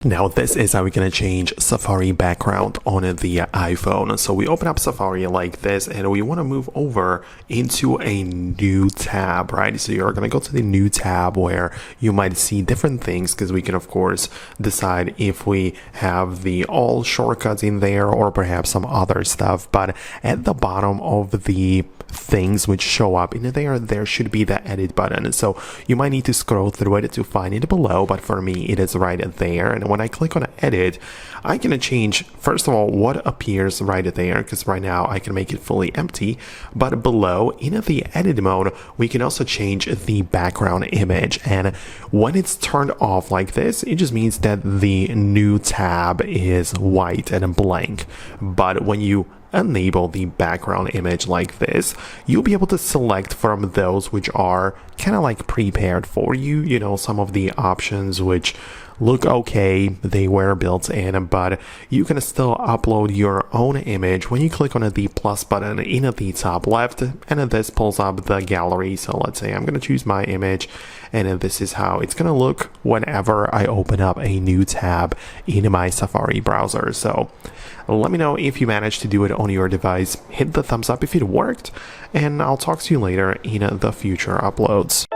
Now this is how we're going to change Safari background on the iPhone. So we open up Safari like this and we want to move over into a new tab, right? So you're going to go to the new tab where you might see different things, because we can of course decide if we have the all shortcuts in there or perhaps some other stuff. But at the bottom of the things which show up in there should be the edit button. So you might need to scroll through it to find it below, but for me it is right there. And when I click on edit, I can change first of all what appears right there, because right now I can make it fully empty. But below in the edit mode, we can also change the background image, and when it's turned off like this, it just means that the new tab is white and blank. But when you enable the background image like this, you'll be able to select from those which are kind of like prepared for you. You know, some of the options which look okay, they were built in, but you can still upload your own image when you click on the plus button in the top left, and this pulls up the gallery. So let's say I'm going to choose my image, and this is how it's going to look whenever I open up a new tab in my Safari browser. So let me know if you managed to do it on your device. Hit the thumbs up if it worked, and I'll talk to you later in the future uploads.